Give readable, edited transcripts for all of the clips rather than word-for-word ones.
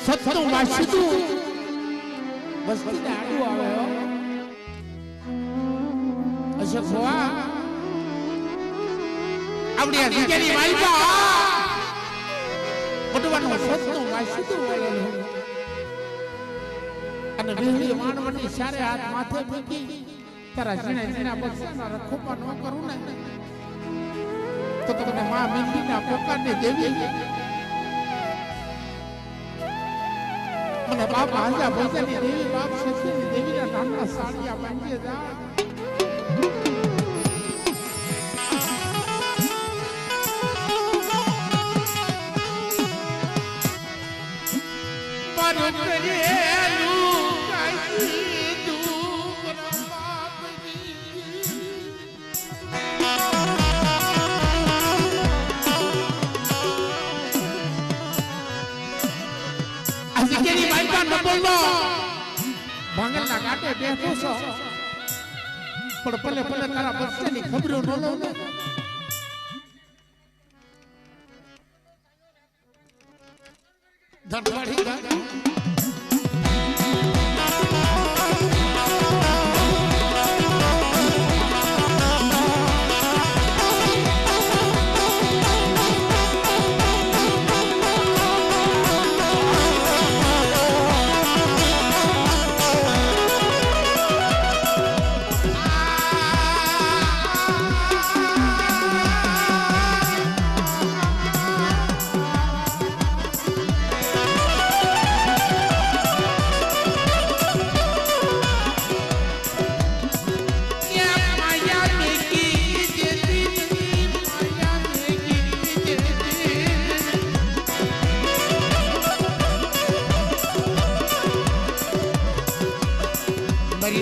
સતનું વાસીતું વસ્તીને આડું આવે હો અશોક ભવા આપણી આ જગ્યાની માલિકા બટવાનું સતનું વાસીતું બોલેલું અને વેહલી માનવની સારે હાથ માથે મૂકી તારા ઝીણા ઝીણા બક્ષાના રખોપા ન કરું ને તો તમને માં મીંડીના પોકારને દેવી મને બાપ હાજા ભોજાની દેવી બાપ સતીની દેવીના નામના સાડિયા બાંધીએ જા મારો કરેલું કાઈ દુઃખ બાપની કેની બાઈકા ન બોલનો ભાંગલના કાંટે બેઠો છો પણ ભલે ભલે તારા બચ્ચાની ખબરો ન લઉં ને ધડવાડી ગા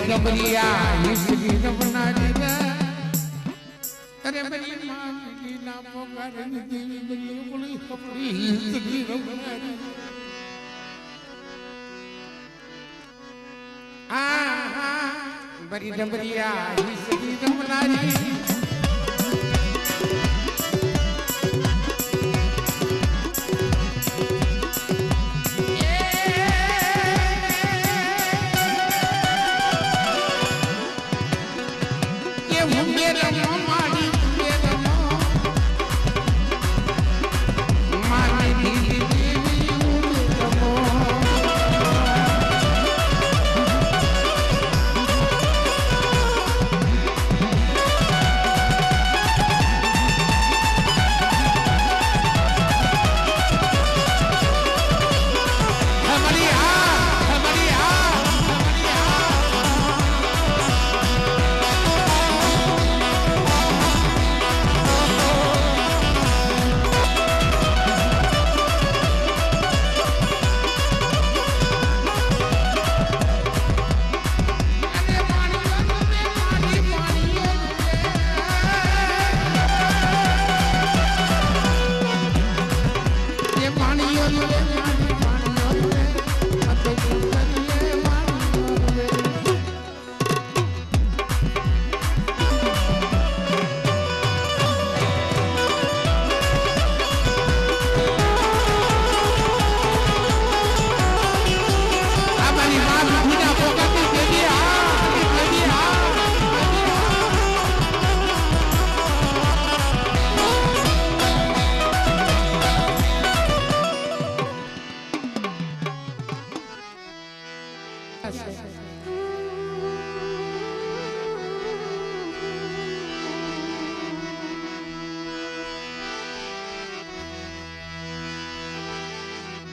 ગબરિયા હિસરી રવનારી રે અરે બરી માં ના પોકારની દેવી બરી બોલી ખપરી હિસરી રવનારી આ બરી ગબરિયા હિસરી રવનારી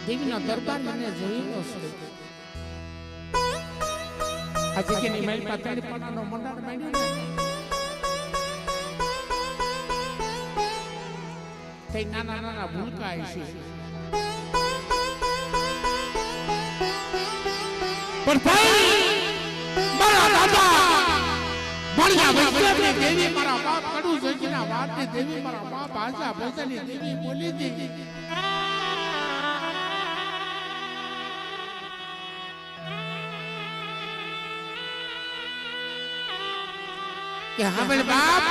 દેવીના દરબાર મને જોઈનો છે આ જગ્યાની મારી પાતળી પાનાનો મંડાર માંડ્યો તે નાના નાના ભૂલકા છે પણ ભાઈ મારા દાદા ભણ્યા વૈષ્ણવની દેવી મારા બાપ કડુ જોગીના વાતની દેવી મારા બાપ આજા ભોજાની દેવી બોલી હતી કે હા ભાઈ બાપ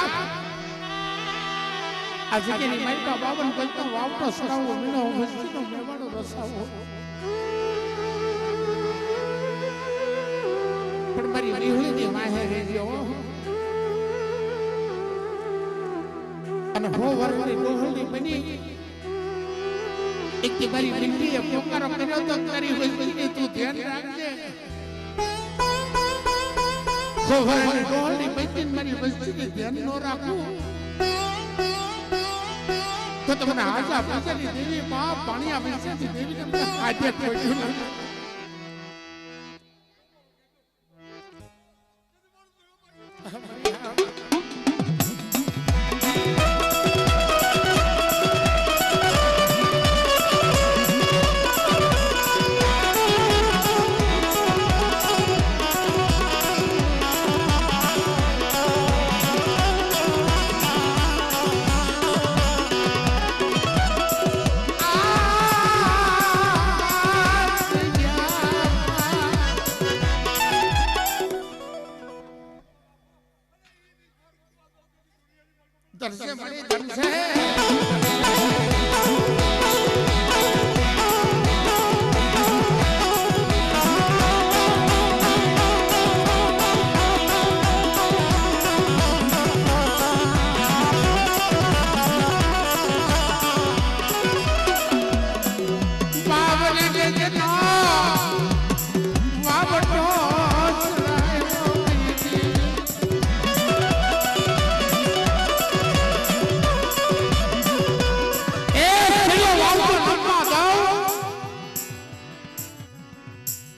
આ જગ્યાની માલિકા બાવન ગલતો વાવટો સરાવો મીણો વસ્તીનો મેવાડો રસાવો પણ મારી વિહળીની માહે રેજો અને હો વરવરી ડોહલી બની એક મારી બિંદીએ પોકારો કર્યો તો તારી વસ્તીને તું ધ્યાન રાખજે હો વરવરી ડોહલી બની મારી વસ્તીને ધ્યાન ન રાખું તો તમને આજા પૈસાની દેવી બાપ પાણીયા પૈસાની દેવીને મને આજે ખોટ્યું નથી दर्शे बड़ी दर्शे बावले के जना बावटो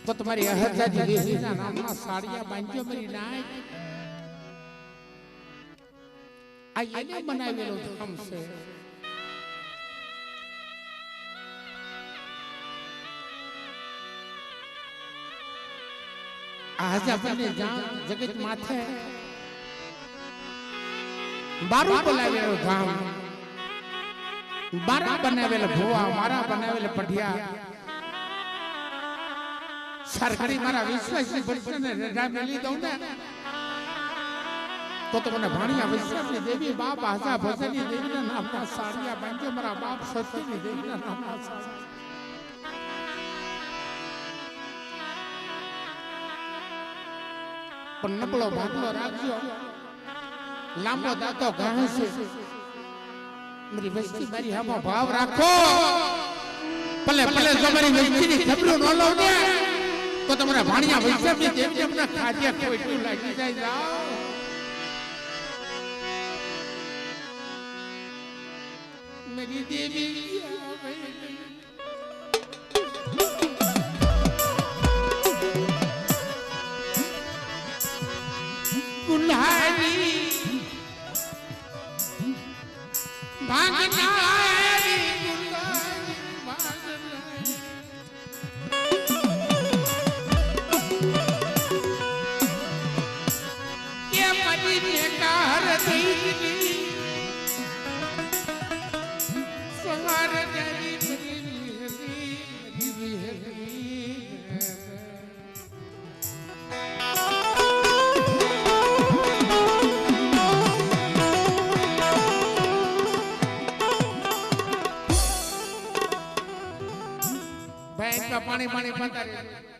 तो तुम्हारी अहरजादी देवी ना नामना साड़िया बांधियो मेरी नाय आ येने बनावेलो धाम से आज अपने जगत माथे बारू बनावेलो धाम बारा बनावेलो भुवा मारा बनावेलो पढ़िया सरकारी मारा विश्वासी बच्चों ने रजा मिली दो ना तो तुमने भाणिया विश्वासी देवी बाप आजा भजनी देवी ना नामना साड़िया बांधो मारा बाप सती देवी ना नामना साड़िया पर नबलो भागलो राखियो लांबो दातो घास मेरी वस्ती मारी हमो भाव राखो पले पले जो मेरी वस्ती ની ખબરો ન લો ને तो तुम्हारा भाणिया वैष्णव देवी ने अपना खादिया कोई लगी जाए जाओ मेरी देवी कुल्हाड़ी भागना पानी पानी पता रहे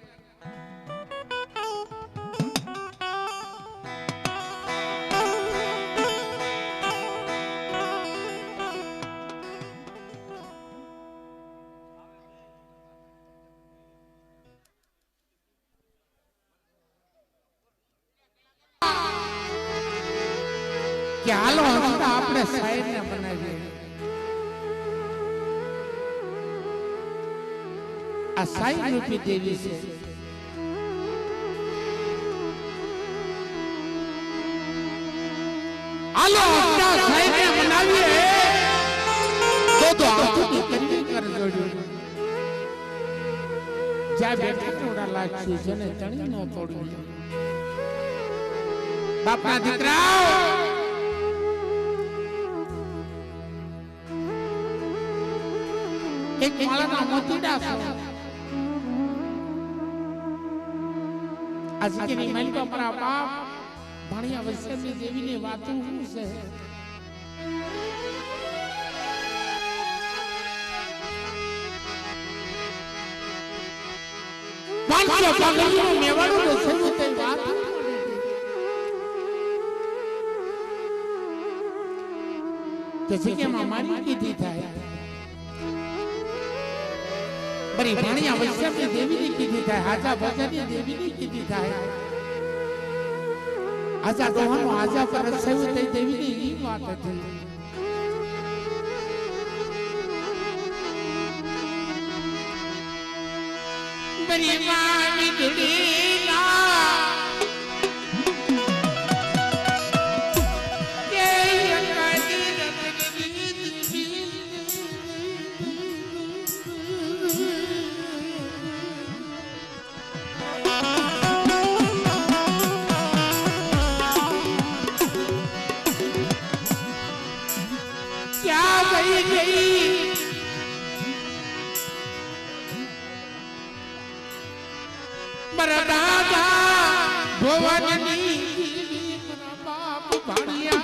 क्या हालो हंसता आपने साइड ने बनाई असाई रूपी देवी से आलो अपना साई ने बनावी तो आंखों की करवी कर जोड़ो जा बेटा थोड़ा लागी जने तणी नो तोड़ी बापा दीकरा एक माला ना मोतीडा से आज के निमल को अपना बाप भाणिया वैष्णवी देवी ने बातों से પાંચસો પાઘડીનું મેવાડું ને શરૂ થઈ વાત કે જગ્યામાં મારી કીધી થાય બરી ભાણિયા વૈષ્ણવની દેવીની કીધી થાય હાજા ભજનની દેવીની કીધી થાય આજા દોહાનો આજા પર રસાયું થઈ દેવીની ઈ વાત હતી બરી મામી દુડીના કે યકાદી क्या गई गई दादा भुवननी बाप भाड़िया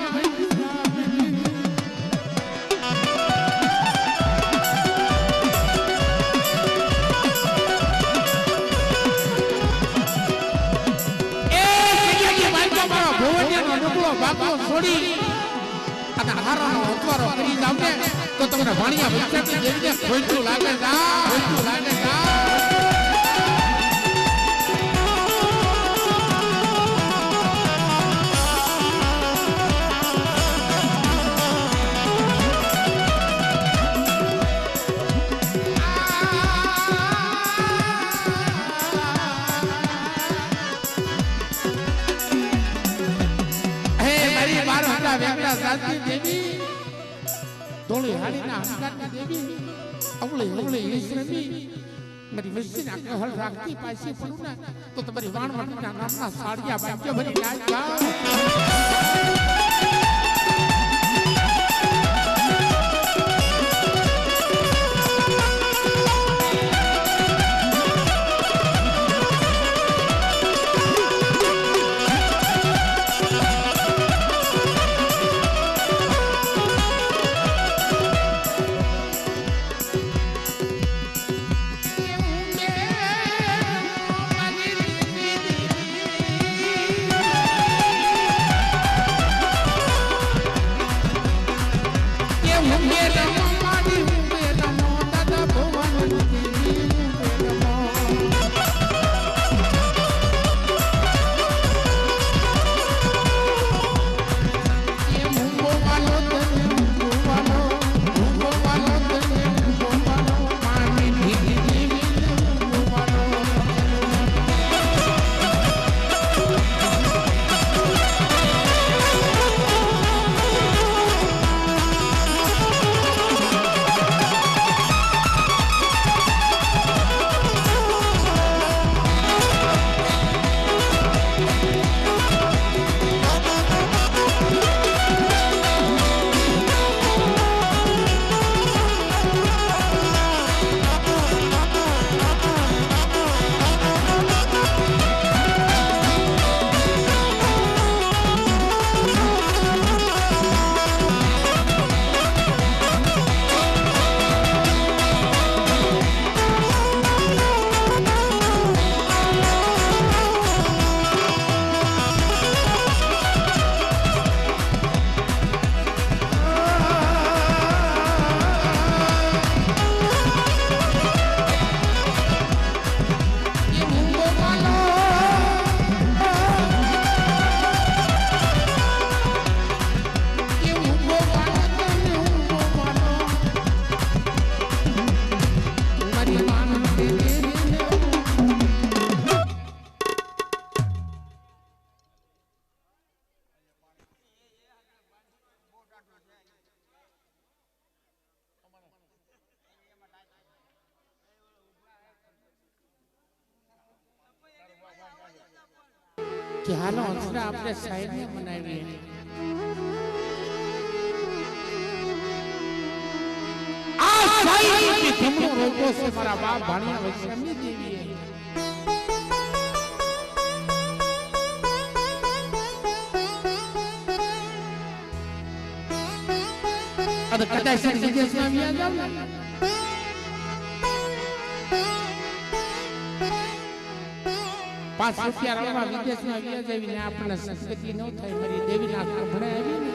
છોડી અને હારાનો હથવારો કરી જાવ ને તો તમને ભાણિયા વિચારતી દેવીને ખોઈતું લાગે ખોઈતું લાગે દેવી ધોળી હાડીના હંકારની દેવી અવળી અવળી ઈશ્વરની મારી વસ્તીના કહળ રાખતી પાછી પડું ને તો તમારી વાણવટના નામના સાડિયા વાક્ય ભરી નાચ ગાઓ कि हालो अंसरा आपने साइड में बनाई है आ साइड की तुमको रोको से हमारा बाप भाणिया वैष्णवी देवी है अब कदा से विदेश में भी आ जाओ ₹5 રણવા વિદેશમાં વ્યા જઈને આપણને સંસ્કૃતિ ન થાય મારી દેવીના કંભણે આવી ને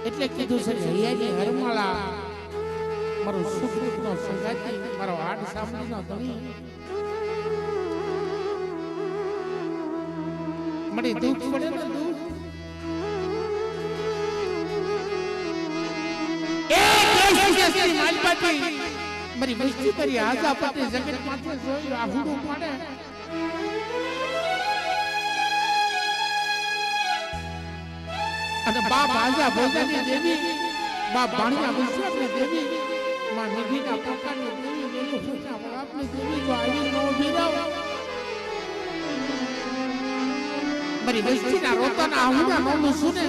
એટલે કીધું છે હૈયાની હરમાળા મારો સુખ દુઃખનો સંગાતી મારો હાડ સાંભળીનો ધણી મને દુઃખ પડે ને દુઃખ મારી વસ્તી કરી આજા પતે જગત માથે જોયું આહુડું પડે અને બા બાજા ભોજાની દેવી બા ભાણિયા વિશ્વાસની દેવી માં નિધિના પ્રકારની દેવી વેલો સોચા વળાપની દેવી જો આવી ન ઉભી રહો મારી વસ્તીના રોતાના આહુડા નોનું સુને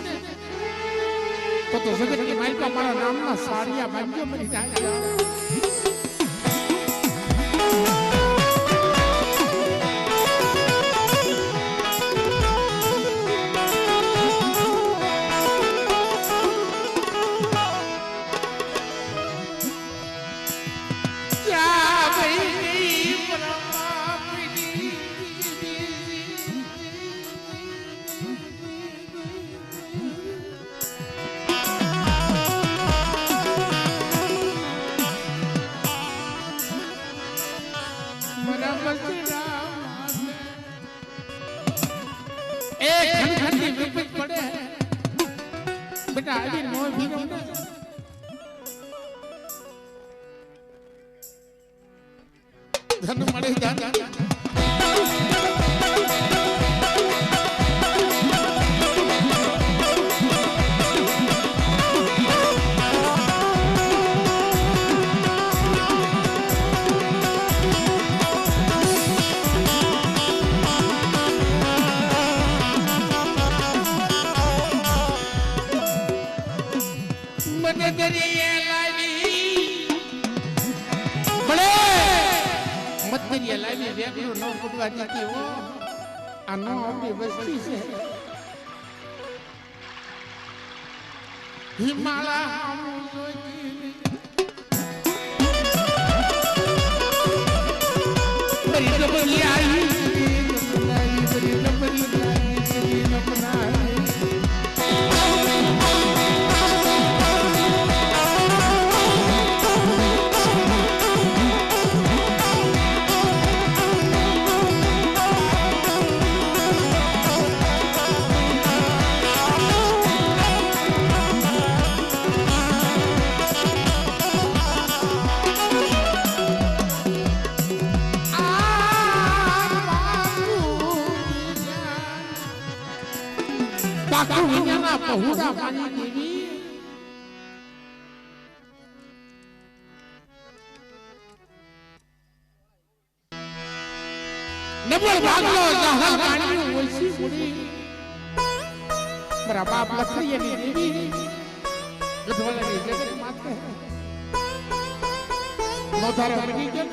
તો જગતની માલિકા મારા નામના સાડિયા બાંધ્યો મરી જાય बेटा अभी नो भीनो धन मड़े धन बहुड़ा पानी देवी नबल भागलो जहल पानी वैसी बुरी मेरा बाप लखैया की देवी गधवाला की जगत माते नौधारा बनी के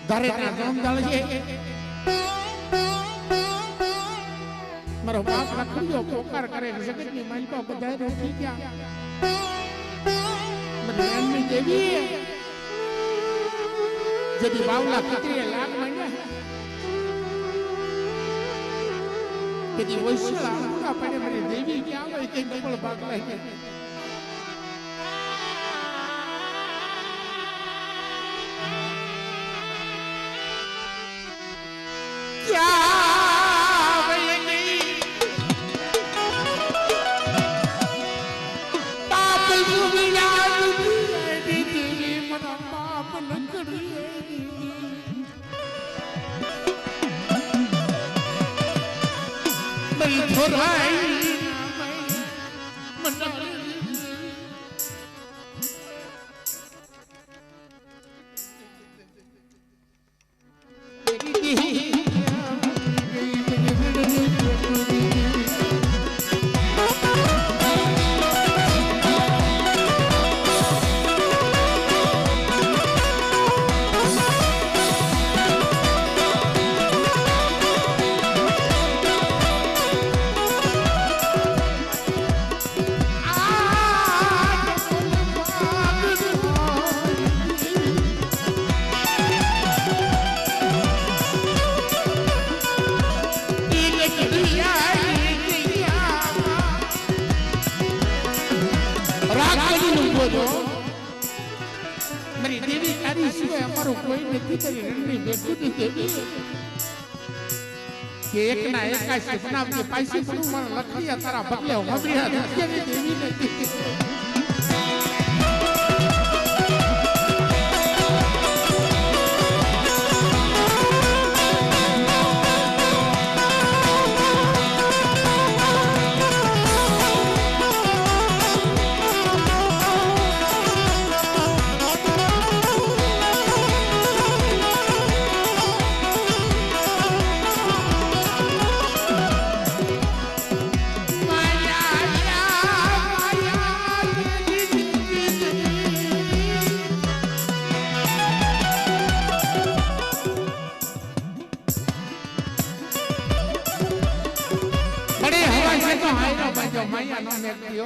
धारे ना जन्म डालिए मारो बाप रखियो पोकार करे जगत की मालिका बधाई रोटी क्या मदन में देवी जदी बावला कितने लाख महीने यदि वैसा पूरा पड़े मेरी देवी क्या हो एक डबल भाग लगे क्या ઉભો જો મારી દેવી તારી સિવાય અમારું કોઈ નથી તારી રણની બેકુની દેવી કે એકના એકાશી બનાવજે પાછી પણ મને લખીયા તારા બદલે હમરીયા દેવી નથી माया नो मेक्तियो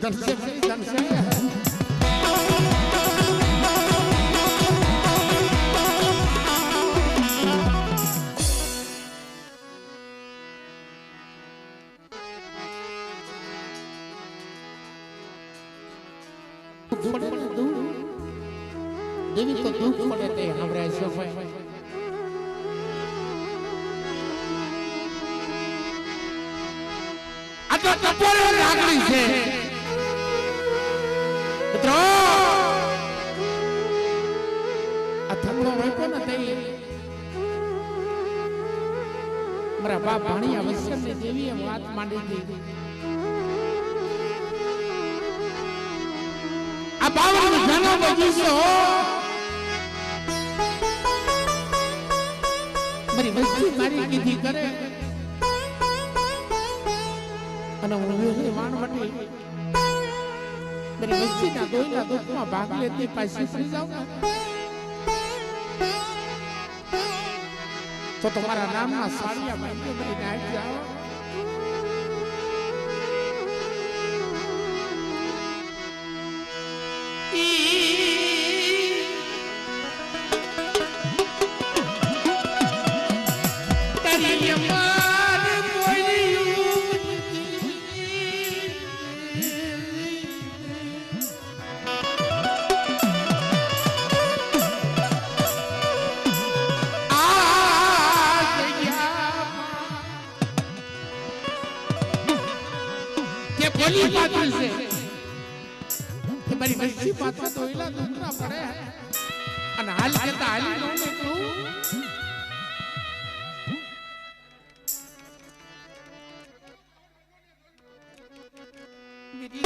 दर्शक देवी तो दुख पड़े थे हमरे सोफे तो टपोरे लागली છે મિત્રો આ થંગલો રોક્યો ને તે મારા બાપ ભાણી અવશ્યની દેવીએ વાત માંડી હતી આ 52 જનો બગીચો મારી વસ્તી મારી કીધી કરે અને હું વાણવટી મારી વસ્તીના દોયલા દુઃખમાં ભાગ લેતી પાછી ફરી જાઉં તો તમારા નામના સાડિયા માંગ્યો બની નાખ જાઓ बोली पात्र से कि मेरी वस्ती पात्र तो इला दूसरा पड़े है अन हाल के ताली नो ने क्यों मेरी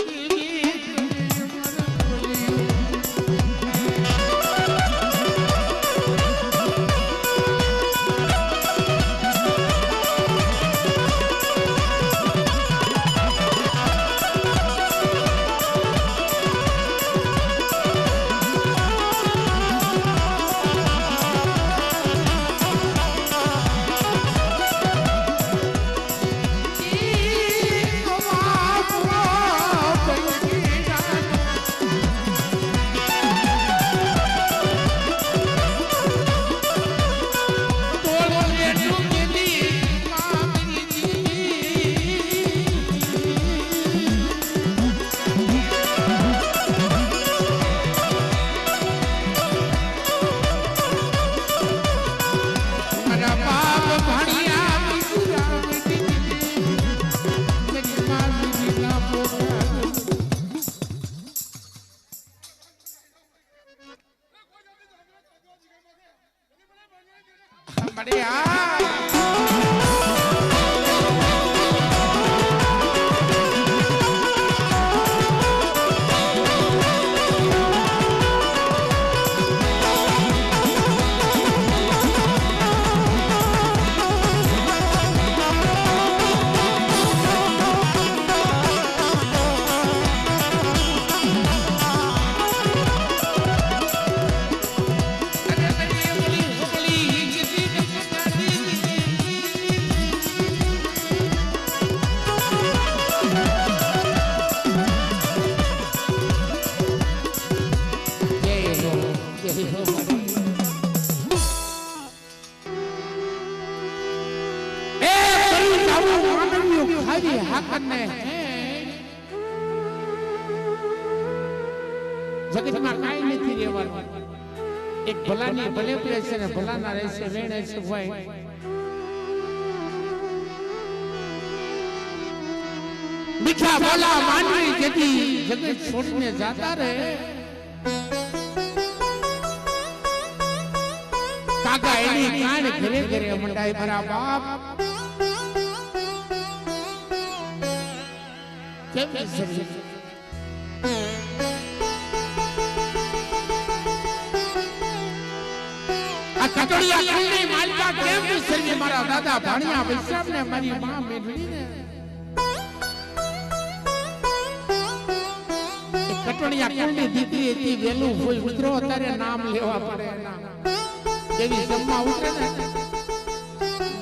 देवी જગતમાં કાંઈ નથી રહેવાનું. એક ભલાની ભલે રહેશે ને ભલાના રહેશે વેણ છે ભાઈ. મીઠા બોલા માનવી જેથી જગત છોડીને જાતા રહે. કાકા એની કાન ઘરે ઘરે મંડાય મારા બાપ. કેમ વિસરી આ કટોળિયા કુલની માલકા કેમ વિસરી મારા દાદા ભાણિયા વૈષ્ણવ ને મારી માં મેળવી ને. કટોળિયા કુલની દીકરી હતી વેલું હોય મિત્રો અત્યારે નામ લેવા પડે એના. દેવી જમવા ઉતરે ને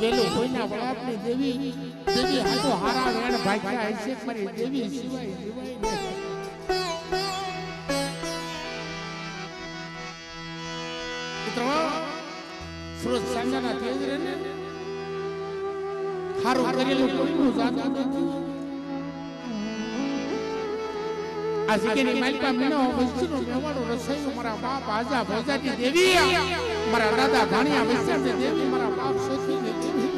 વેલું કોઈના બાપની દેવી દેવી હાથો હારા વેણ ભાગ્યા હશે મારી દેવી સિવાય જીવાય ને. મિત્રો સુરત સાંજાના તેજ રે ને હારું કરેલું કોઈનું જાતું નથી. આ જગ્યાની માલિકા મીનો વસ્તુનો મેવાડો રસાયો મારા બાપ આજા ભોજાતી દેવી મારા દાદા ભાણિયા વૈષ્ણવ દેવી મારા બાપ સોથી ને દેવી.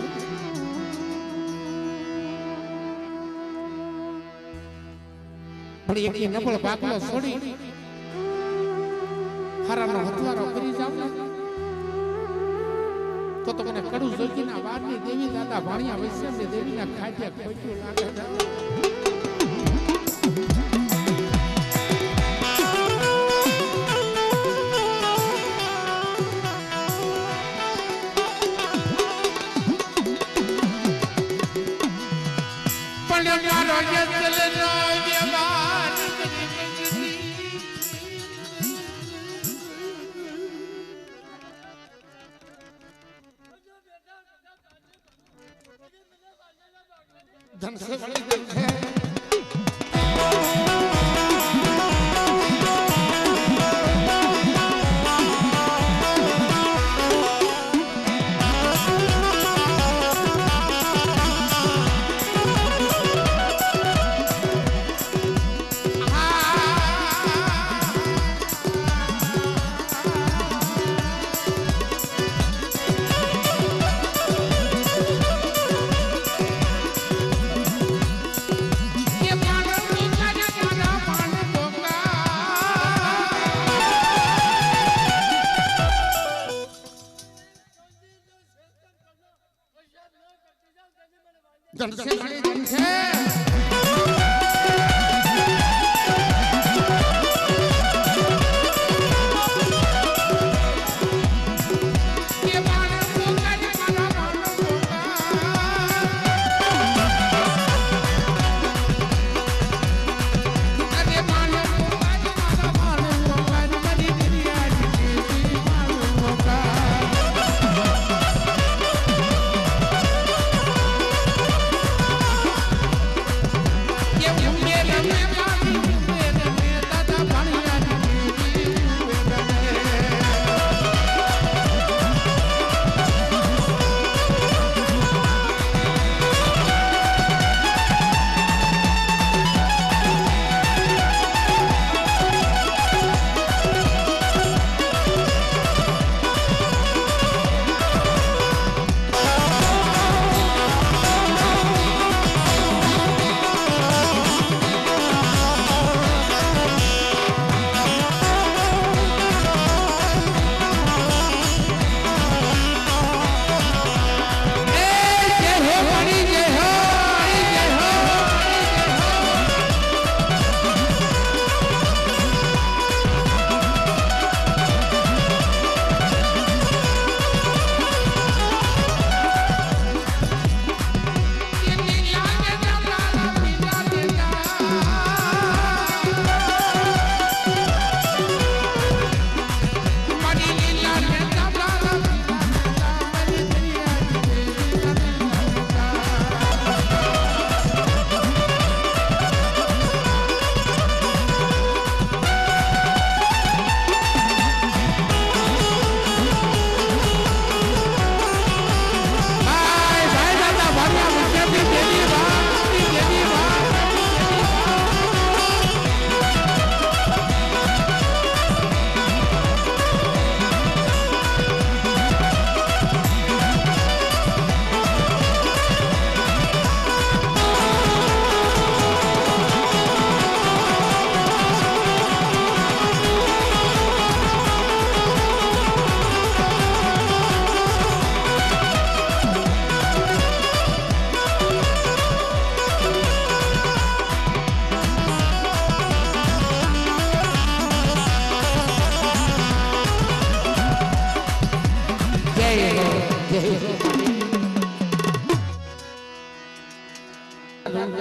પણ એક નબળ બાકલો છોડી હારાનો હથવારો કરી જાવ ને તો મને કડું જોગીના વારની દેવી દાદા ભાણિયા વૈષ્ણવ દેવીના ખાધ્યા ખોટ્યું લાગે. ધન સે બડી ધન છે. ધન સે બડી ધન છે.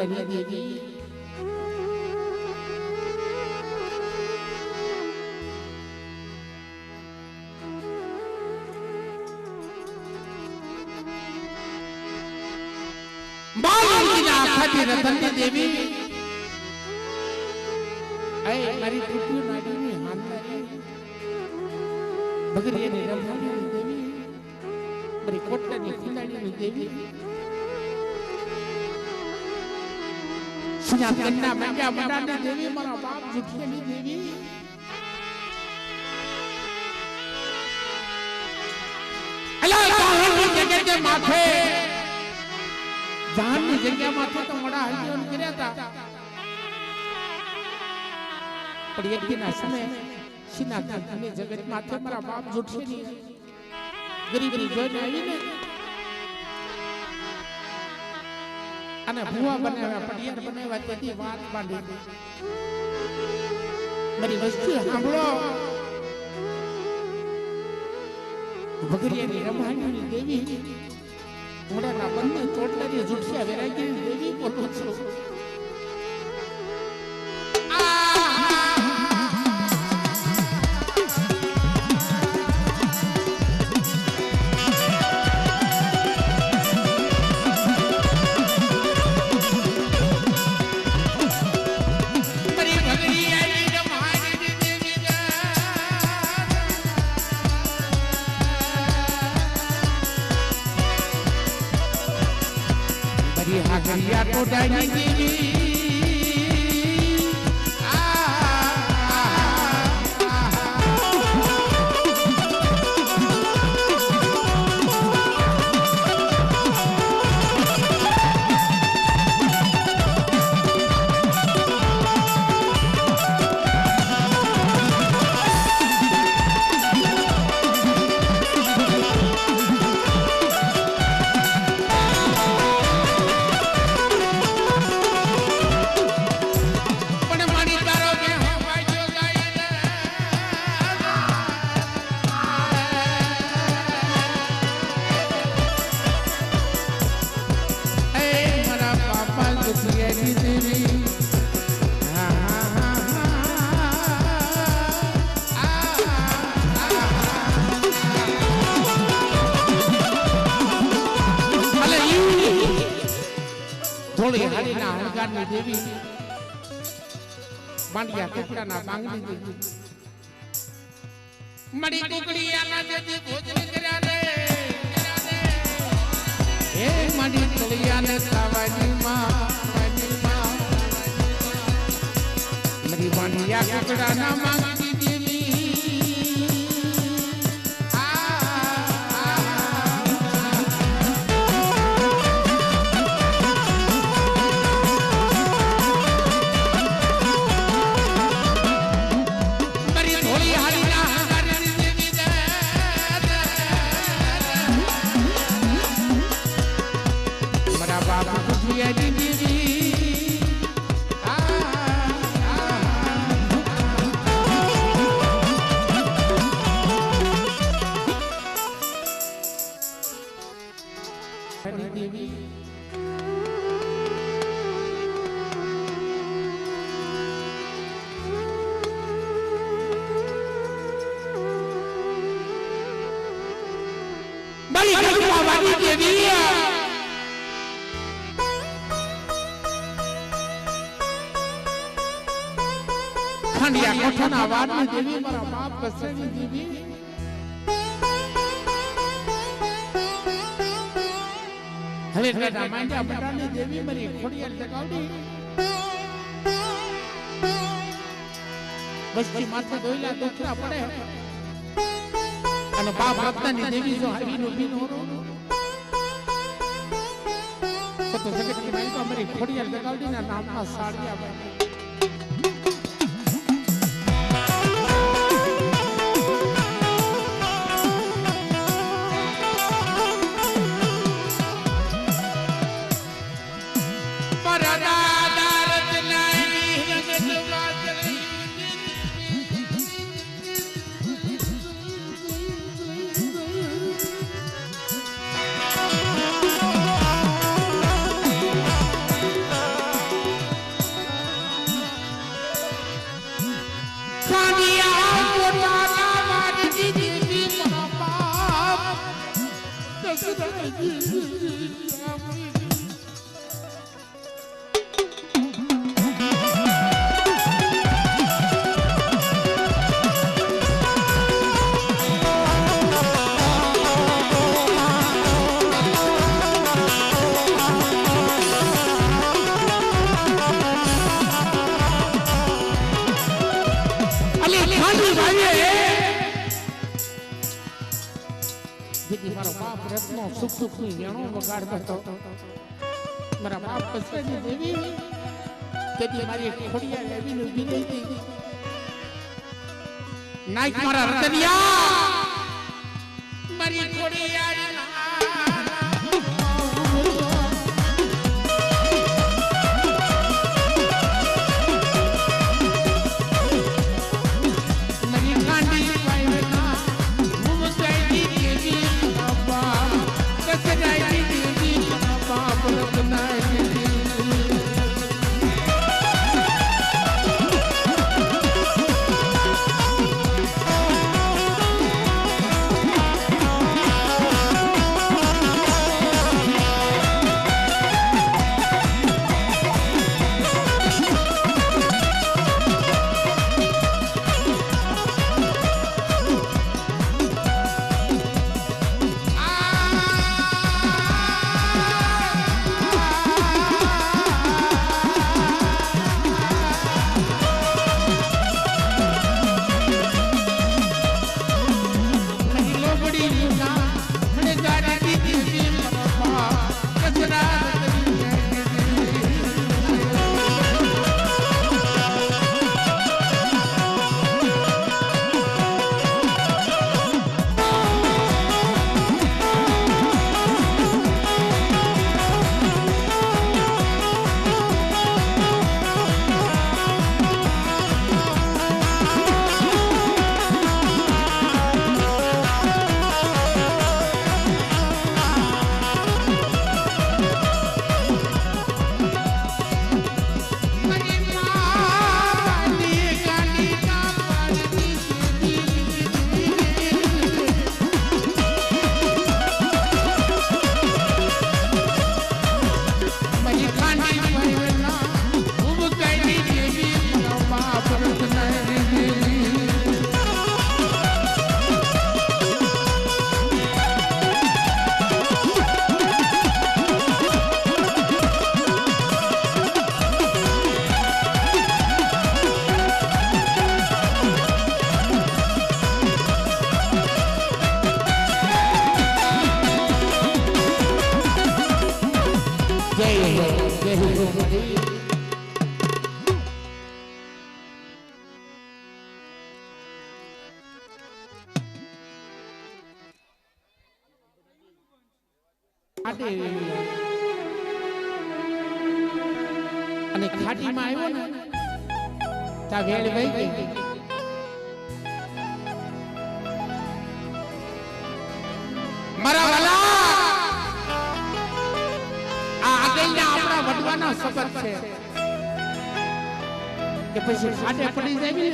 कल्याणी देवी रतन देवी मारी टूटी नाड़ी बगरिया देवी मारी कोटा खिलाड़ी देवी कन्या महंगा मडानी देवी मारा बाप जुठियानी देवी जगह के माथे जान की जगह माथे तो बड़ा हल्दी गिरा था पर एक दिन समय सीना ने जगत माथे मारा बाप जुठे नहीं गरीबी જોઈને આવીને અને ભૂવા બનાવ્યા પડિયાર બનાવ્યા તેથી વાત બાંધી મારી વસ્તી સાંભળો બગરિયાની રમાણીની દેવી મોડાના બંને ચોટલાની જુઠિયા વેરાગીની દેવી બોલું છું हागरिया तो डाली देवी थोड़ी हरी ना हंगार ने देवी मांडिया कुकड़ा ना मांगनी देवी मड़ी कुकड़ी आला देवी भोजन करा दे ए मड़ी कुकड़िया ने सावनी मां मड़ी मांडिया कुकड़ा ना मांगनी देवी खंडिया कोठना वानी देवी मारा बाप बसेनी देवी हवे बेटा मांडिया बटानी देवी मारी खोडिया लगावडी बस्ती माथे दोइला दोखरा पड़े અને બાપ રત્નાની દેવી જો આવીનો બીનો તો જગતની માઈ તો અમારી ખોડિયાર લગાવડીના નામમાં સાડિયા બને સુખ સુખ ની વેણો વગાડ કરતો મારા બાપ પસંદ દેવી તેથી મારી ખોડિયા લેવી નું વિનંતી નાઈક મારા રતનિયા મારી ખોડિયા અને ખાટીમાં આવ્યો ને તા વેળ વઈ ગઈ મારા વાલા આ આગળના આપણા વડવાના શપથ છે કે પછી ખાટે પડી જાય ને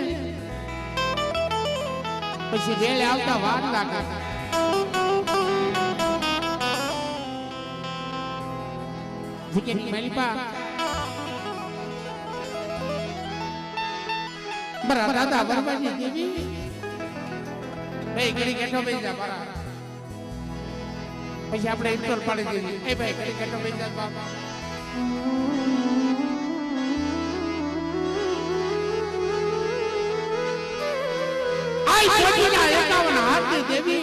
પછી વેળ આવતા વાર લાગે ભૂકેની માલિપા મારા દાદા બરબાજી દેવી ભાઈ ઘડી કેઠો બેસી જા મારા પછી આપણે ઇન્ટોલ પાડી દેવી એ ભાઈ ઘડી કેઠો બેસી જા બાપા આઈ છોટીના 51 હાથ દેવી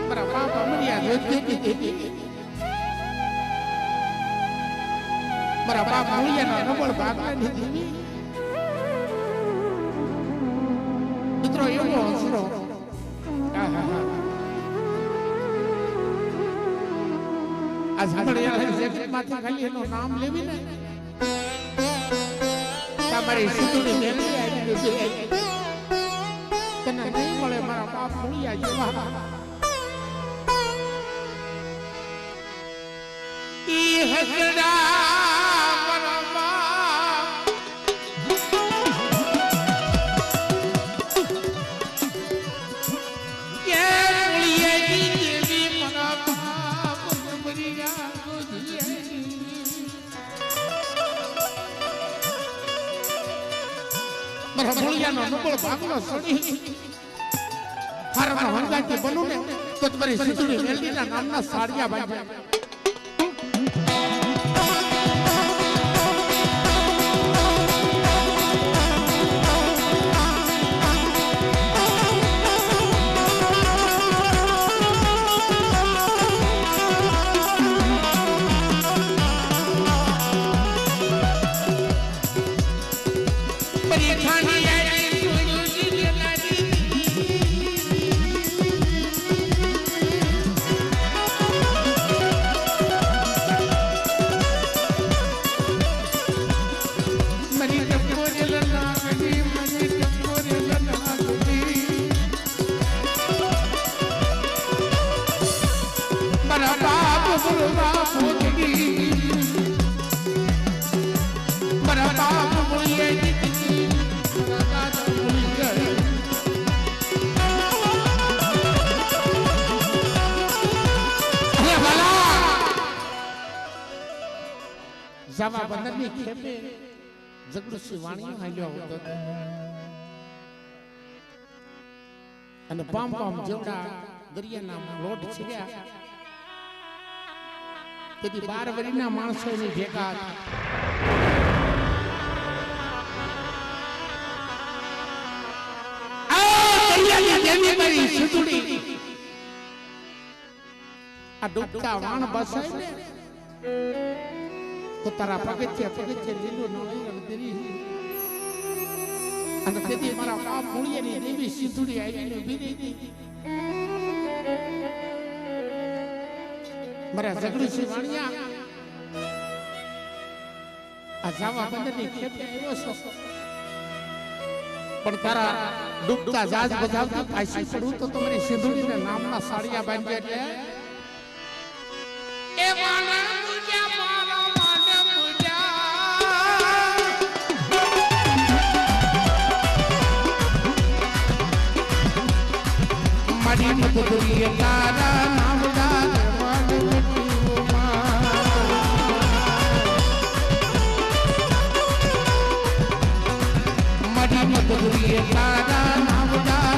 મારા બાપા મરિયા જોતી દેવી મારા બાપ મૂળિયાના નબળ ભાગવાની દેવી મિત્રો એવો હસરો આ સાંભળ્યા જગતમાંથી ખાલી એનું નામ લેવી ને તમારી સુતુડી મેલી આવી છે તને નહીં મળે મારા બાપ મૂળિયા જેવા ઈ હસડા મારા મૂળિયાનો નબળ ભાગનો સડી હારમાં વંગાતી બનું ને તો તમારી સિંધુડી મેલડીના નામના સાડિયા બાંધ્યા જાવા બંદરની ખેપે જગડુસી વાણીઓ હાલ્યો હતો અને પામ પામ જેવડા દરિયાના લોટ છીડ્યા તેથી 12 વર્ષના માણસોની ભેગા આ ડૂબતા વાણ બસાય ને તો તારા પગથિયે લીલું નોંધી દેરી અને તેથી મારા બાપ મૂળિયાની દેવી સિંધુડી આવીને ઊભી રહી મારા જગડુસી વાણિયા આ જાવા બંદરની ખેપે આવ્યો છો પણ તારા ડૂબતા જાજ બજાવતી પાછી પડું તો તમારી સિંધુડીના નામના સાડિયા બાંધ્યા એટલે એ વાના મુજા મારા વાના મુજા મારી મધુરી તારા નામડા મધુરી તારા નામડા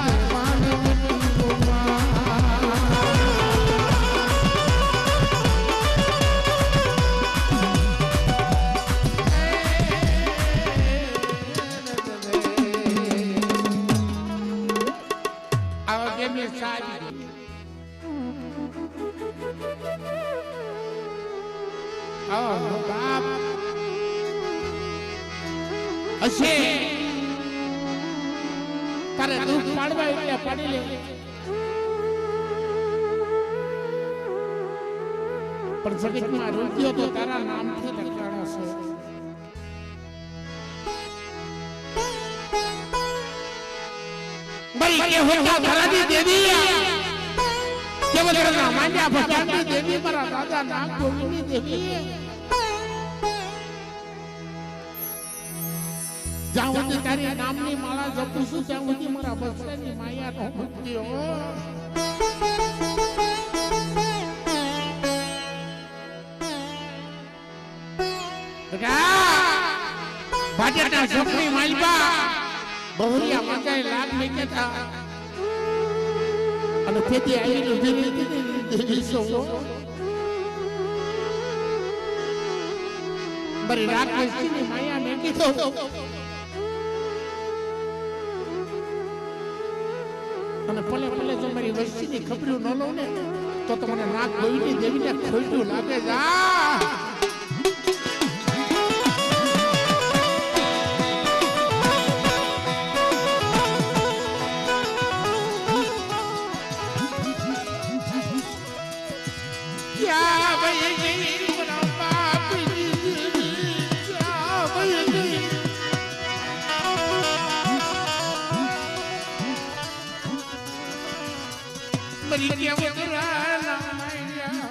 બાપ હશે તારે દુઃખ પાડવા એટલે પાડી લે પણ જગતમાં રૂપિયો તો તારા નામથી લખાણો છે બરી કે હોતા ધરાની દેવી કે વદરના માંડ્યા ભગવાનની દેવી મારા રાજા નામ ગોવિંદની દેવી જ્યાં સુધી તારી નામની માળા જપું છું ત્યાં સુધી મારા બસરાની માયા નો મુક્તિ હો ભાજપના છોકરી માલબા બહુરિયા મંજાઈ લાગ મેકે હતા અને તેથી આવીને ઉભી રહી દેવી છો બરી રાક્ષસની માયા ને કીધો અને પલે પલે જો મારી વસ્તીની ખબરો ન લો ને તો તમને નાક ગોઈની દેવીને ખોટું લાગે જા ક્યા ભાઈ ગઈ મારા બાપ ક્યા ભાઈ ગઈ મરી ગયા વગરા નામયા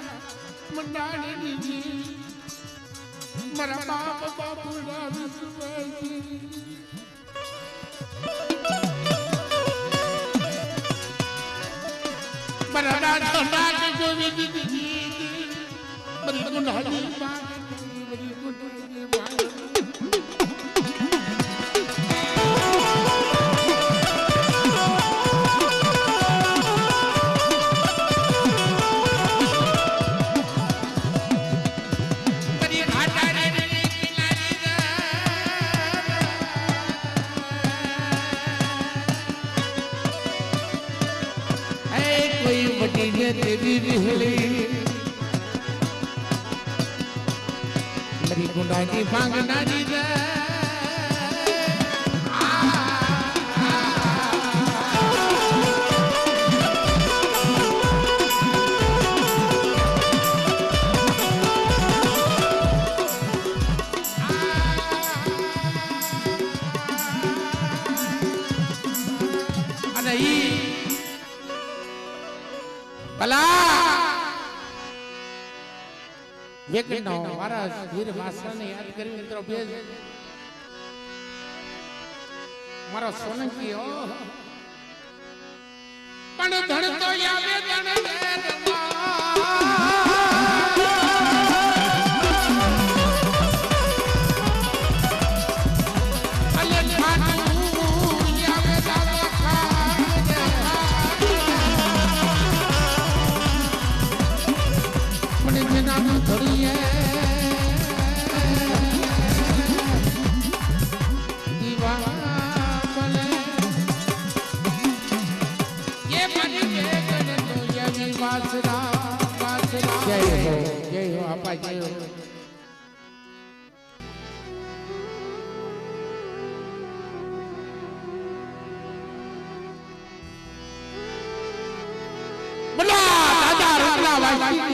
મંડાણી જી મારા બાપ બાપુડા વિશ્વાસી મારા દાદા નાક ગોવિંદ જી મરી ગુંડાળી બાપ મરી ગુંડાળી બાપ देवी विहली मेरी गुंडाई भांगनारी रे વેકનો મારા વીર વાસરાને યાદ કરી મિત્રો બે મારો સોનંકી ઓ પણ ધણ તો યાવે ધણ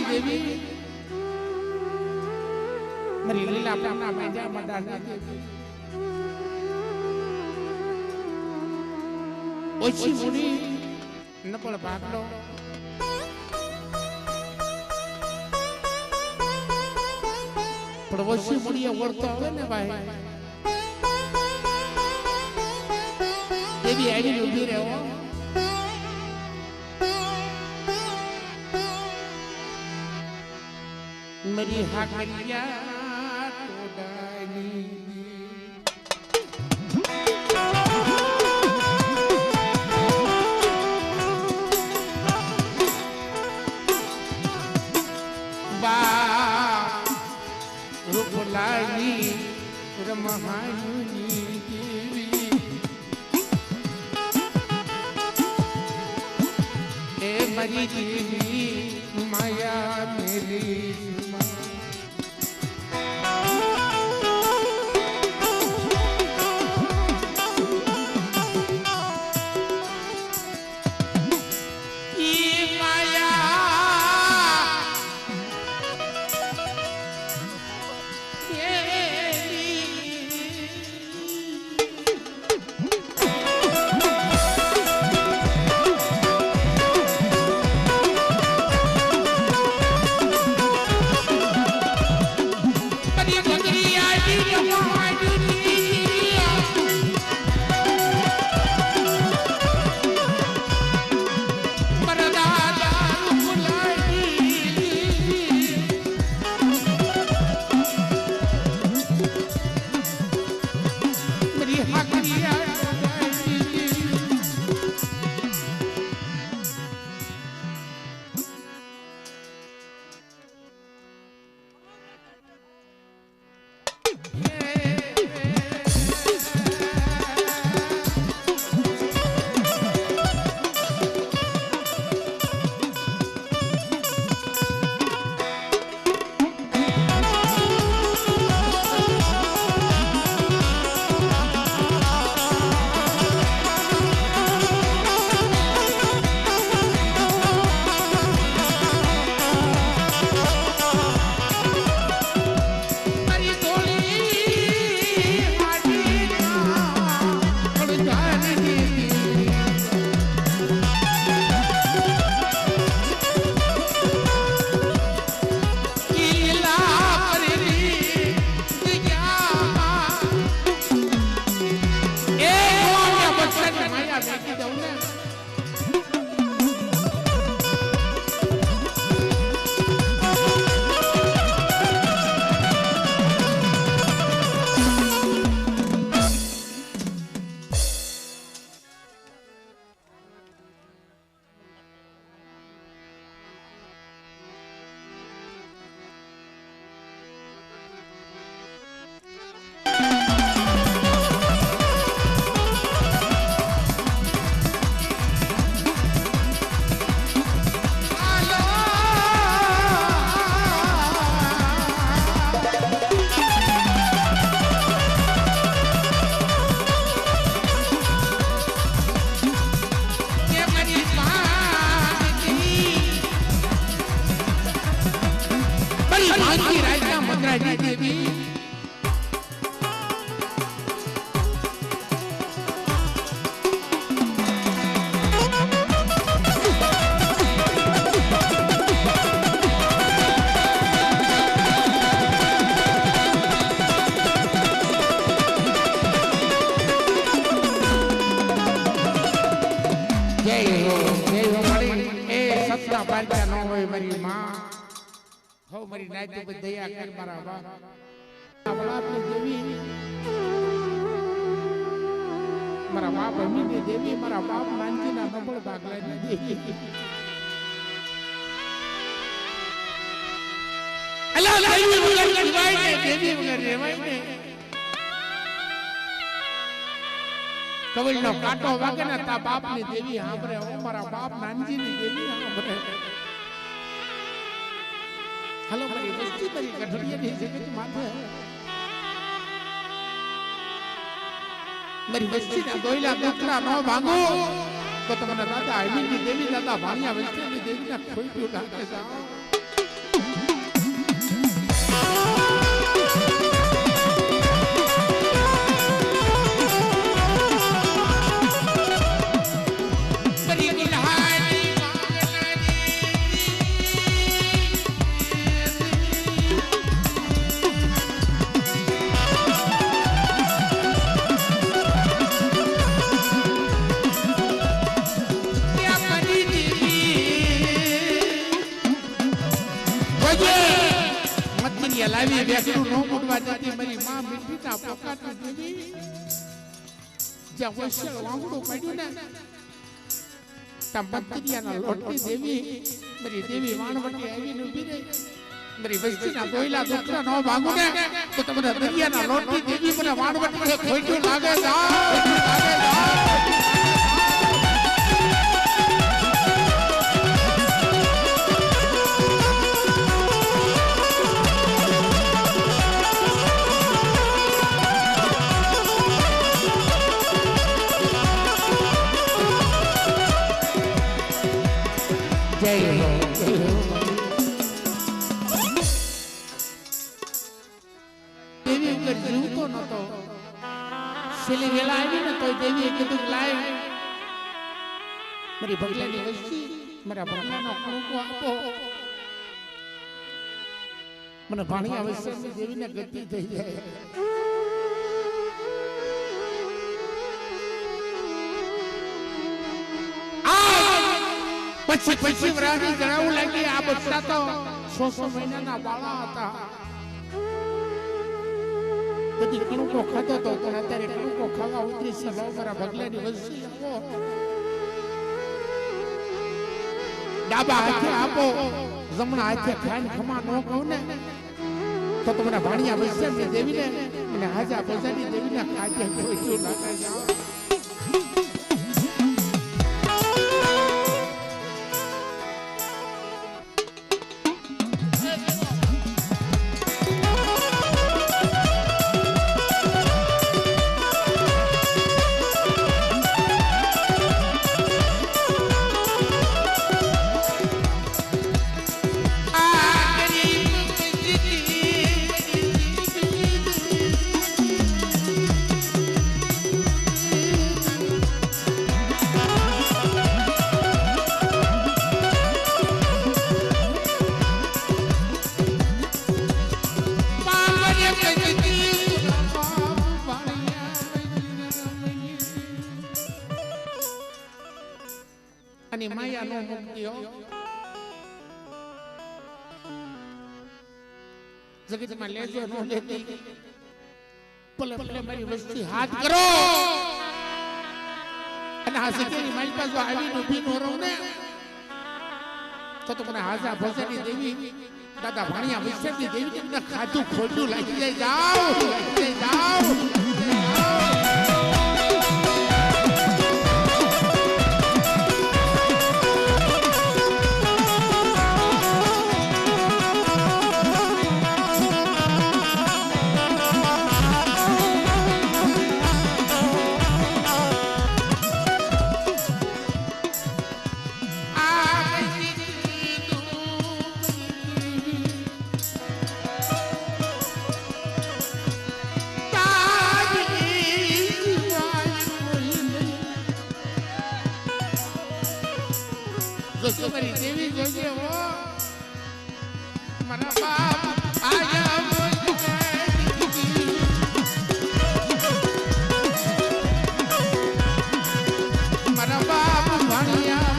देवी मेरी लीला अपना मैजा मदार देवी ओછી મુની નપળ ભાગલો પણ ઓછી મુડીએ વળતો આવે ને ભાઈ દેવી આવીને ઊભી રહો मेरी हाकरिया टोडानी बा रूपलानी रमहानी देवी ए मरी देवी माया मेरी ભાંગી રાજા મદ્રાજી દેવી મારી નાયતી પર દયા કર મારા બાપ આપણી દેવી મારા બાપ અમીની દેવી મારા બાપ માનજીના નબળ ભાગલાની દેવી અલ્લાહ દેવી વગર જીવાય ને દેવી વગર રહેવાય ને કવળનો કાંટો વાગે ને તા બાપની દેવી સાંભળે ઓ મારા બાપ નાનજીની દેવી સાંભળે હલો મારી વસ્તી મારી ગઢડિયાની જગત માથે મારી વસ્તીના દોયલા દોકલા ન ભાંગો તો તમને દાદા આઈમીની દેવી દાદા ભાણિયા વસ્તીની દેવીના ખોઈતું લાગે છે લાવી વેકડું નો મોડવા દેતી મારી માં મીઠીના પોકાટની દેવી જ્યાં વૈશ્ય વાંગડું પડ્યું ને ત્યાં બત્રીયાના લોટની દેવી મારી દેવી વાણવટી આવીને ઊભી રહી મારી વૈશ્યના દોયલા દોકરા નો ભાગો ને તો તમને દરિયાના લોટની દેવી મને વાણવટી ખોઈતું લાગે દેવી ઉપર જીવતો નતો છેલ્લી વેલા આવી ને તો દેવીએ કીધું લાય મારી ભગલાની વસ્તી મારા ભગલાનો કણકો આપો મને ભાણિયા વસ્તી દેવીને ગતિ થઈ જાય પછી વરાની જણાવું લાગી આ બચ્ચા તો 600 મહિનાના બાળા હતા બધી કણકો ખાતો તો પણ અત્યારે કણકો ખાવા ઉતરી છે લો મારા ભગલાની વસ્તી આપો ડાબા હાથે આપો જમણા હાથે ખાઈને ખમા ન કહું ને તો તમને ભાણિયા વસ્તી દેવીને અને હાજા બજાની દેવીને કાજે કોઈ લાગે જાઓ અને માયા નો મુક્તિઓ જગતમાં લેજો નો લેતી ભલે ભલે મારી વસ્તી હાથ કરો અને આ સકેરી મારી પાસે આવીને ઊભી નો રહું ને તો મને હાજા ભજની દેવી દાદા ભાણિયા વૈષ્ણવની દેવી ને ખાધું ખોટું લાગી જાય જાઓ તમારી દેવી જોજે હો મારા બાપ આયા મારા બાપ ભણ્યા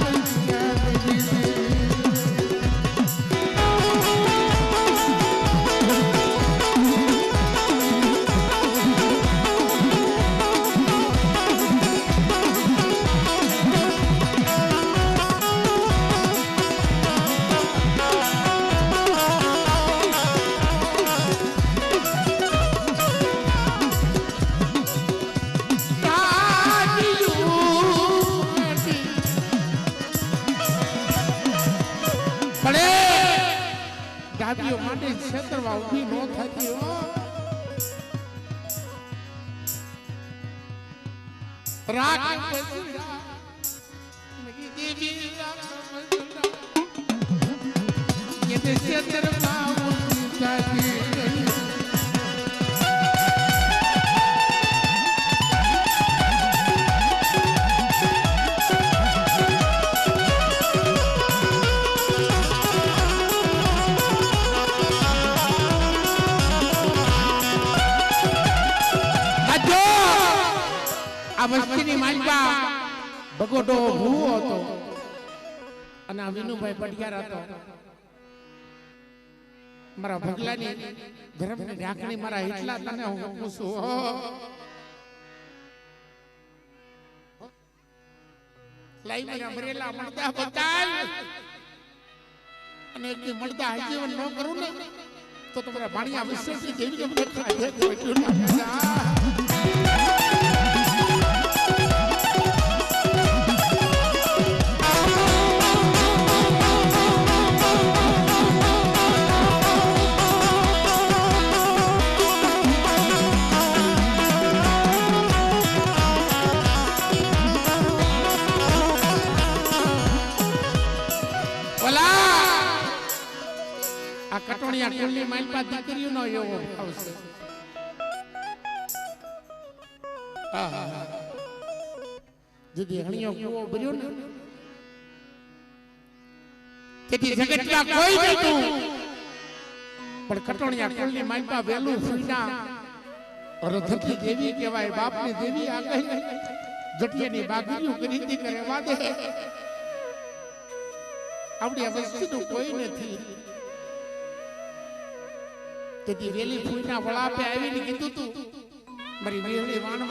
ડાબીઓ માટે ક્ષેત્રમાં ઊભી ન થતી હો રાખ દેવી ये ક્ષેત્રમાં ઊભી થતી આ વસ્તીની માનપા બગોડો ભૂવો હતો અને આ વિનુભાઈ પટિયાર હતો મારા ભગલાની ધર્મની ઢાંકણી મારા એટલા તને હું પૂછું લાઈ મારા મરેલા મળતા બતાલ અને એક મળતા આજીવન ન કરું ને તો તમારા ભાણિયા વિશેષી દેવી તમને ખાય એટલું આ કટોણિયા કુલની માલપા દીકરીઓ નો એવો આવશે દીદી હણીયો કૂવો ભર્યો ને તેથી જગતમાં કોઈ નતું પણ કટોણિયા કુલની માલપા વેલું ફૂઈના રથકી દેવી કહેવાય બાપની દેવી આ કહી જટિયાની બાગરીઓ ખરીદી કરે વાદે આપણી વસ્તીનું કોઈ નથી તેથી વેલી ફૂઈના વળાપે આવીને કીધું તું મારી વેલી વાણ